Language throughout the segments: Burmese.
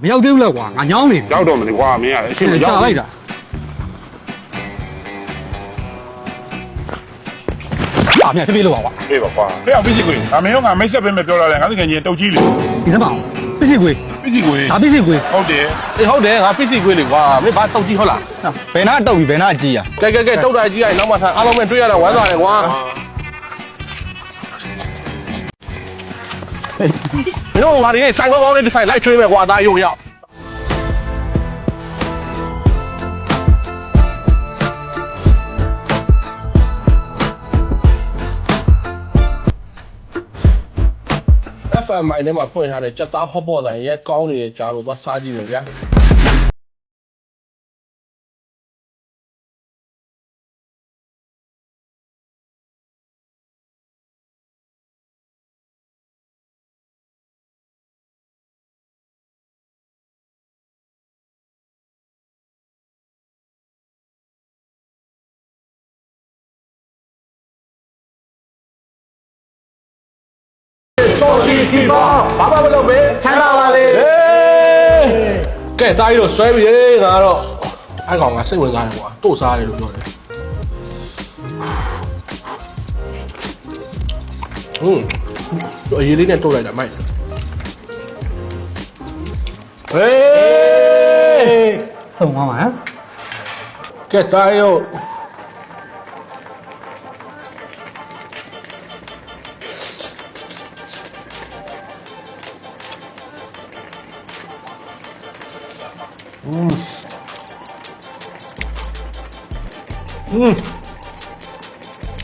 မရောက်သေးဘူးလားကွာငါညောင်းနေပြီ ရောက်တော့မလို့ကွာမင်းကအရှင်မရောက် လိုက်တာအာမြတ်ပြေးလို့ပါကွာ ပြေးပါကွာဖျောက်ပြီးစီကိုငါမင်းတို့ကမိတ်ဆက်ပေးမယ်ပြောလာတယ်ငါတကယ်ကြီးတုတ်ကြီးလေ ဒီစမ်းပါအောင်ပစ္စည်းကွေး ပြီးစီကို ဒါပစ္စည်းကွေး ဟုတ်တယ် အေးဟုတ်တယ်ငါပစ္စည်းခွေးလေကွာမင်းဘာတောက်ကြီးဟုတ်လား ဘယ်နာတုတ်ပြီဘယ်နာကြီးอ่ะ ကဲတုတ်တာကြီးရနောက်မှထားအားလုံးပဲတွေ့ရတာဝမ်းသာတယ်ကွာမင်းတို့ငါဒီနေ့ဆိုင်ကောင်းလေးဒီဆိုင်လိုက်ချွေးမယ်ကွာဒါရုံရောက်FMI နဲ့မှာဖွင့်ထားတဲ့ကြက်သားဟော့ပေါ့တိုင်းရဲ့ကောင်းနေတဲ့ကြားလို့သွားစားကြည့်မယ်ဗျာစောချီတီပါဘာမလုပ်ပဲချမ်းသာပါလေကဲတားရီတော့ဆွဲပြီငါတော့အဲ့ကောင်ကစိတ်ဝင်စားတယ်ကွာတို့စားတယ်လို့ပြောတယ်အရေးလေးနဲ့တို့လိုက်တာမိုက်ဟေး ဆုံသွားမှာဟမ် ကဲတားရီတော့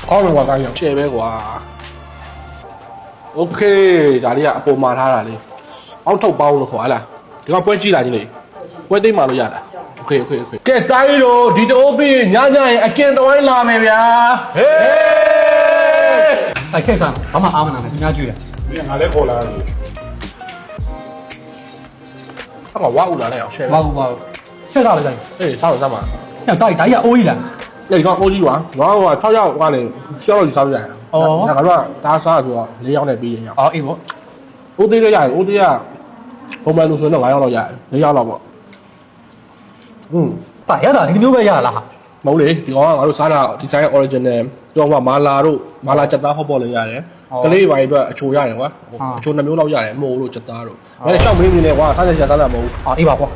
အော်လောကရောက်ချဲပဲကွာโอเคဒါလေးကအပေါ်မှာထားတာလေးအောက်ထုတ်ပေါင်းလို့ခေါ်ဟလားဒီကောင်ပွဲကြည့်လာကြီးလေပွဲသိမ်းမှလို့ရတာโอเคကဲတိုင်းတော့ဒီတိုးပြီးညရင်အကင်တော်လာမယ်ဗျာဟေး အဲ့ခက်ဆန်းဘာမှအားမနာနဲ့သူများကြည့်တယ် မင်းငါလည်းခေါ်လာတယ် အကောင်ဝါဦးလာလိုက်အောင်ရှယ် ဘာဘူးဘာဘူးဆက်စားလိုက်တိုင်း အေးစားတော့စားပါ အဲ့တိုက်ဒါကြီးအိုးကြီးလား ဒီကောင်အိုးကြီးကွာငါက6ယောက်ကနေရှောက်လို့စားပြရတယ်ငါကတော့ဒါစားဆိုတော့4ယောက်နဲ့ပြီးရင်ရအောင် အော်အေးပေါ့ အိုးသေးလည်းရတယ်အိုးသေးကပုံမှန်လို့ဆိုရင်တော့9ယောက်လောက်ရတယ်4ယောက်လောက်ပေါ့ပါရတာဒီမျိုးပဲရလားဟာ မဟုတ်လေဒီကောင်ကငါတို့စားတာဒီဆိုင် original ပြောမှာမာလာချက်သားဟော့ပေါ့လည်းရတယ်ကလေးပိုင်းအတွက်အချိုရတယ်ကွာအချို2မျိုးလောက်ရတယ်မို့လို့ချက်သားတို့ဒါနဲ့ရှောက်မင်းနေလေကွာစားချက်သားလည်းမဟုတ် အော်အေးပါကွာ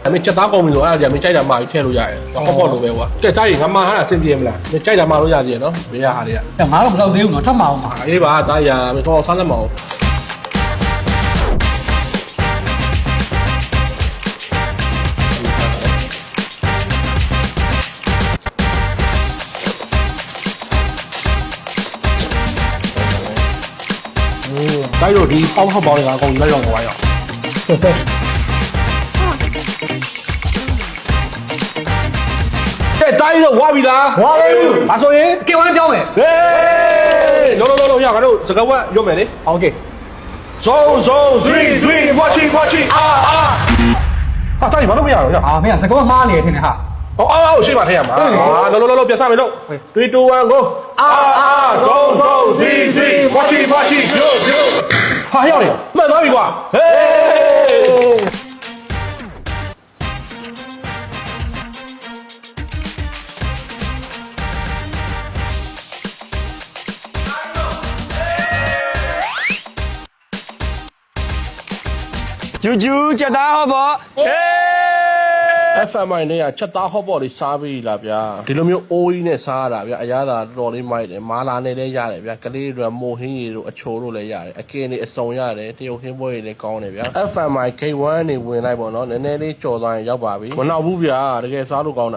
ဒါပေမဲ့ချက်သားကုန်ပြီဆိုအဲ့ဒါကြီးမကြိုက်တာမှထည့်လို့ရတယ်ဟော့ပေါ့လိုပဲကွာကြက်သားကြီးငါမှဟာအဆင်ပြေမလားမကြိုက်တာမှလို့ရသေးရနော်ဘေးရဟာတွေက အဲ့ငါတော့မလောက်သေးဘူးနော်ထပ်မအောင်ပါ အေးပါသားရမတော်စားသက်မအောင်တိုင်းတို့ဒီပေါင်းဟောက်ပေါင်းတွေကအကုန်ကြီးလိုက်တော့သွားရအောင် ဆက်ဆက် ကဲတိုင်းတို့ဝါပြီလား ဝါလေးဘာဆိုရင်ကေဝိုင်းပြောင်းမယ် ဟေးလုံးရငါတို့စကားဝတ်ရုံးမယ်လေ โอเค zone 3 watching ဟာတိုင်းဘာလို့မရတော့ည အာမင်းကစကောမှားနေတယ်ထင်တယ်ဟာ အော်ရှိပါထဲရမှာဟာလုံးပြန်စမယ်လို့3 2 1 go zone 3 watching yo ဟာရောက်နေမှန်သွားပြီကွာဟေးဂျူဂျူချက်သားဟောပေါ့ FMI နဲ့ချက်သားဟော့ပေါ့လေးစားပြီးလားဗျာဒီလိုမျိုးအိုးကြီးနဲ့စားရတာဗျာအရသာတော်တော်လေးမိုက်တယ်မာလာနဲ့လည်းရတယ်ဗျာကလေးတွေမိုဟင်းရီတို့အချိုတို့လည်းရတယ်အကင်းတွေအစုံရတယ်တရုတ်ဟင်းပွဲတွေလည်းကောင်းတယ်ဗျာ FMI K1 နေဝင်လိုက်ပေါ့နော်နည်းနည်းလေးကြော်သွားရင်ရောက်ပါပြီမနောက်ဘူးဗျာတကယ်စားလို့ကောင်းတာ